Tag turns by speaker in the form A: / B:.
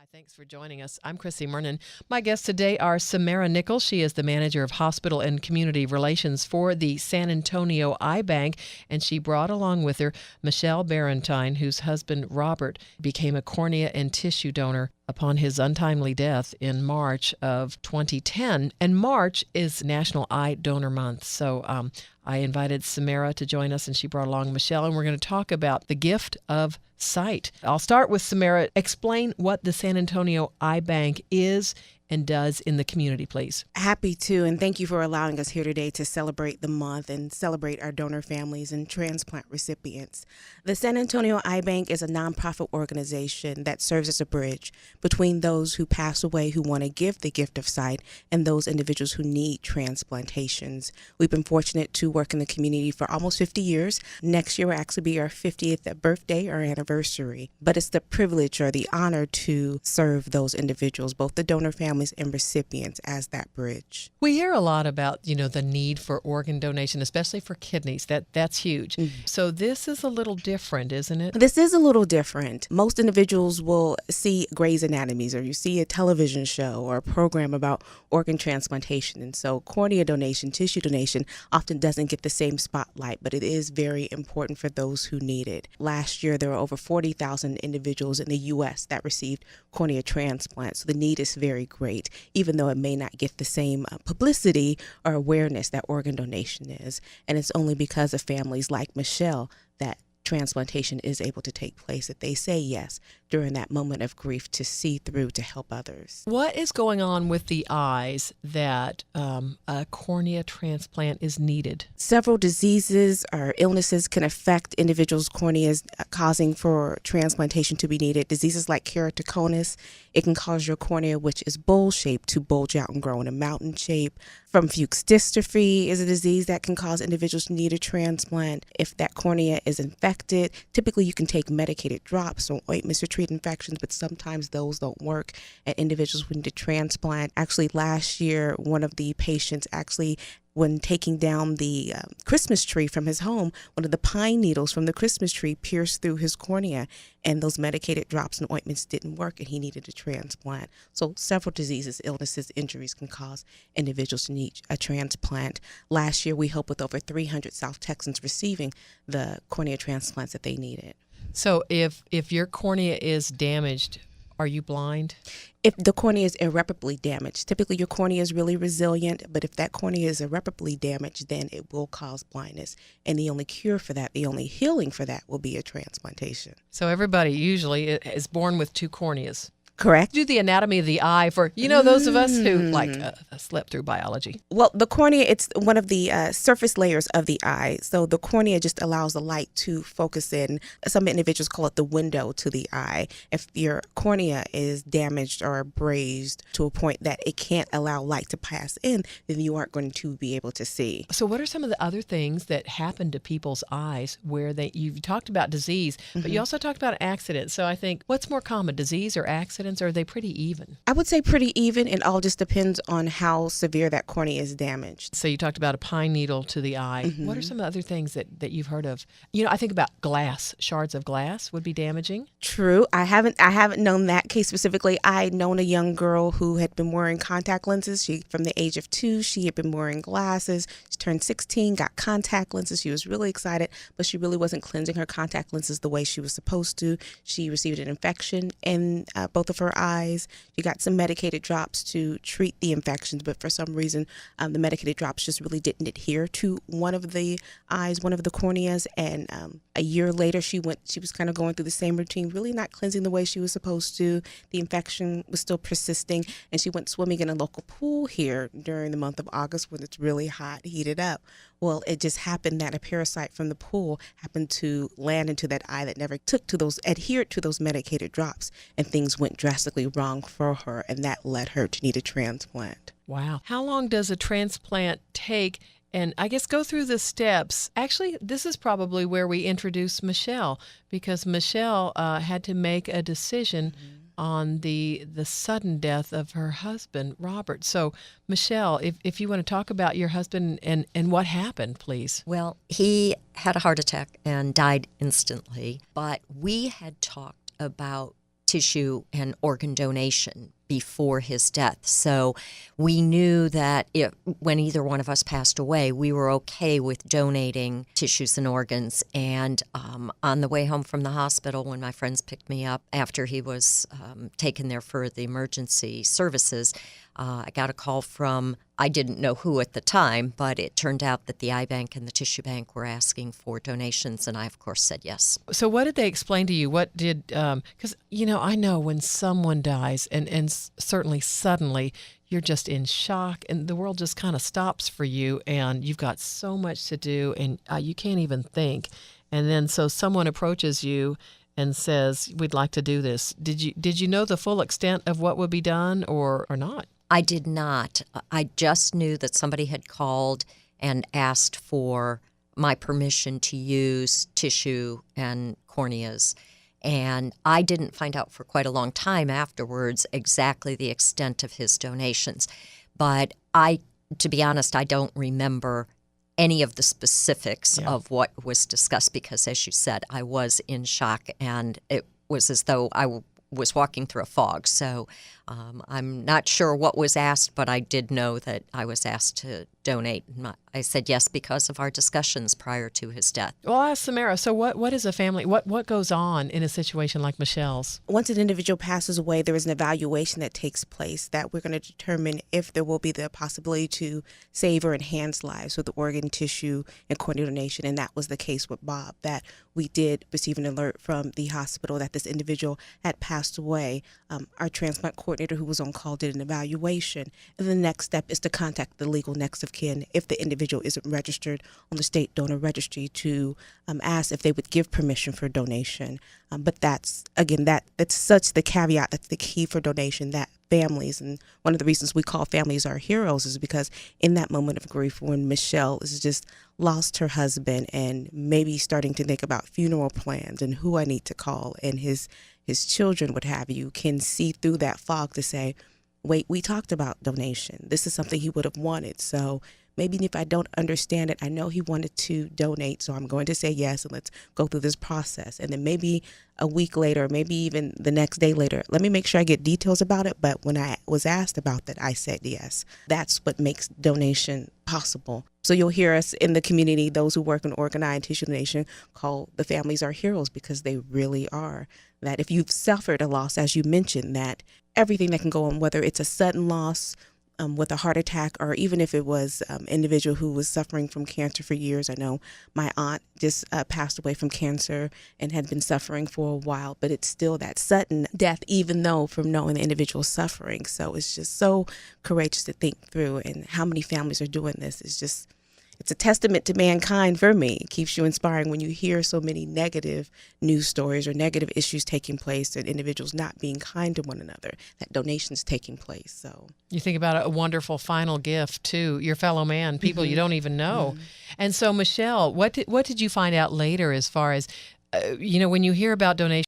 A: Hi, thanks for joining us. I'm Chrissy Mernon. My guests today are Samara Nichols. She is the manager of hospital and community relations for the San Antonio Eye Bank, and she brought along with her Michelle Barentine, whose husband Robert became a cornea and tissue donor upon his untimely death in March of 2010. And March is National Eye Donor Month. So I invited Samara to join us, and she brought along Michelle, and we're going to talk about the gift of sight. I'll start with Samara. Explain what the San Antonio Eye Bank is and does in the community, please.
B: Happy to, and thank you for allowing us here today to celebrate the month and celebrate our donor families and transplant recipients. The San Antonio Eye Bank is a nonprofit organization that serves as a bridge between those who pass away who want to give the gift of sight and those individuals who need transplantations. We've been fortunate to work in the community for almost 50 years. Next year will actually be our 50th birthday or anniversary, but it's the privilege or the honor to serve those individuals, both the donor families and recipients, as that bridge.
A: We hear a lot about, the need for organ donation, especially for kidneys. That's huge. Mm-hmm. So this is a little different, isn't it?
B: This is a little different. Most individuals will see Grey's Anatomy, or you see a television show or a program about organ transplantation. And so cornea donation, tissue donation often doesn't get the same spotlight, but it is very important for those who need it. Last year, there were over 40,000 individuals in the U.S. that received cornea transplants. So the need is very great, even though it may not get the same publicity or awareness that organ donation is. And it's only because of families like Michelle that transplantation is able to take place, that they say yes during that moment of grief to see through to help others.
A: What is going on with the eyes that a cornea transplant is needed?
B: Several diseases or illnesses can affect individuals' corneas, causing for transplantation to be needed. Diseases like keratoconus, it can cause your cornea, which is bowl-shaped, to bulge out and grow in a mountain shape. From Fuchs dystrophy is a disease that can cause individuals to need a transplant. If that cornea is infected, typically you can take medicated drops or ointments to treat infections, but sometimes those don't work and individuals will need a transplant. Actually, last year, one of the patients when taking down the Christmas tree from his home, one of the pine needles from the Christmas tree pierced through his cornea, and those medicated drops and ointments didn't work, and he needed a transplant. So several diseases, illnesses, injuries can cause individuals to need a transplant. Last year, we helped with over 300 South Texans receiving the cornea transplants that they needed.
A: So if your cornea is damaged, are you blind?
B: If the cornea is irreparably damaged, typically your cornea is really resilient, but if that cornea is irreparably damaged, then it will cause blindness. And the only cure for that, the only healing for that will be a transplantation.
A: So everybody usually is born with two corneas.
B: Correct.
A: Do the anatomy of the eye for, those of us who slept through biology.
B: Well, the cornea, it's one of the surface layers of the eye. So the cornea just allows the light to focus in. Some individuals call it the window to the eye. If your cornea is damaged or abrased to a point that it can't allow light to pass in, then you aren't going to be able to see.
A: So what are some of the other things that happen to people's eyes where you've talked about disease, but you also talked about accidents. So I think, what's more common, disease or accidents? Or are they pretty even?
B: I would say pretty even. It all just depends on how severe that cornea is damaged.
A: So you talked about a pine needle to the eye. Mm-hmm. What are some other things that you've heard of? I think about glass. Shards of glass would be damaging.
B: True. I haven't known that case specifically. I'd known a young girl who had been wearing contact lenses. From the age of 2, she had been wearing glasses. She turned 16, got contact lenses. She was really excited, but she really wasn't cleansing her contact lenses the way she was supposed to. She received an infection in both of her eyes. She got some medicated drops to treat the infections, but for some reason, the medicated drops just really didn't adhere to one of the eyes, one of the corneas. And a year later, she was kind of going through the same routine, really not cleansing the way she was supposed to. The infection was still persisting, and she went swimming in a local pool here during the month of August when it's really hot, heated up. Well, it just happened that a parasite from the pool happened to land into that eye that never adhered to those medicated drops, and things went drastically wrong for her, and that led her to need a transplant.
A: Wow. How long does a transplant take? And I guess go through the steps. Actually, this is probably where we introduce Michelle, because Michelle had to make a decision on the sudden death of her husband, Robert. So, Michelle, if you want to talk about your husband and what happened, please.
C: Well, he had a heart attack and died instantly, but we had talked about tissue and organ donation before his death. So we knew that when either one of us passed away, we were okay with donating tissues and organs. And on the way home from the hospital, when my friends picked me up after he was taken there for the emergency services, I got a call from, I didn't know who at the time, but it turned out that the eye bank and the tissue bank were asking for donations, and I, of course, said yes.
A: So what did they explain to you? What did, because, I know when someone dies, and certainly suddenly, you're just in shock, and the world just kind of stops for you, and you've got so much to do, and you can't even think. And then so someone approaches you and says, we'd like to do this. Did you know the full extent of what would be done or not?
C: I did not. I just knew that somebody had called and asked for my permission to use tissue and corneas. And I didn't find out for quite a long time afterwards exactly the extent of his donations. But to be honest, I don't remember any of the specifics of what was discussed because, as you said, I was in shock, and it was as though I was walking through a fog. So I'm not sure what was asked, but I did know that I was asked to donate. I said yes because of our discussions prior to his death.
A: Well, I'll ask Samara, so what is a family, what goes on in a situation like Michelle's?
B: Once an individual passes away, there is an evaluation that takes place that we're going to determine if there will be the possibility to save or enhance lives with organ, tissue, and cornea donation. And that was the case with Bob, that we did receive an alert from the hospital that this individual had passed away. Our transplant coordinator who was on call did an evaluation. And the next step is to contact the legal next of kin if the individual isn't registered on the state donor registry to ask if they would give permission for donation. But that's such the caveat, that's the key for donation, that families, and one of the reasons we call families our heroes is because in that moment of grief when Michelle has just lost her husband and maybe starting to think about funeral plans and who I need to call, and his children, what have you, can see through that fog to say, wait, we talked about donation. This is something he would have wanted. So maybe if I don't understand it, I know he wanted to donate, so I'm going to say yes, and let's go through this process. And then maybe a week later, maybe even the next day later, let me make sure I get details about it. But when I was asked about that, I said yes. That's what makes donation possible. So you'll hear us in the community, those who work in organ, eye, and tissue donation, call the families our heroes, because they really are. That if you've suffered a loss, as you mentioned, that everything that can go on, whether it's a sudden loss, with a heart attack, or even if it was an individual who was suffering from cancer for years. I know my aunt just passed away from cancer and had been suffering for a while, but it's still that sudden death, even though from knowing the individual suffering. So it's just so courageous to think through, and how many families are doing this is just, it's a testament to mankind for me. It keeps you inspiring when you hear so many negative news stories or negative issues taking place and individuals not being kind to one another, that donation's taking place. So
A: you think about a wonderful final gift to your fellow man, people you don't even know. And so, Michelle, what did you find out later as far as, when you hear about donation?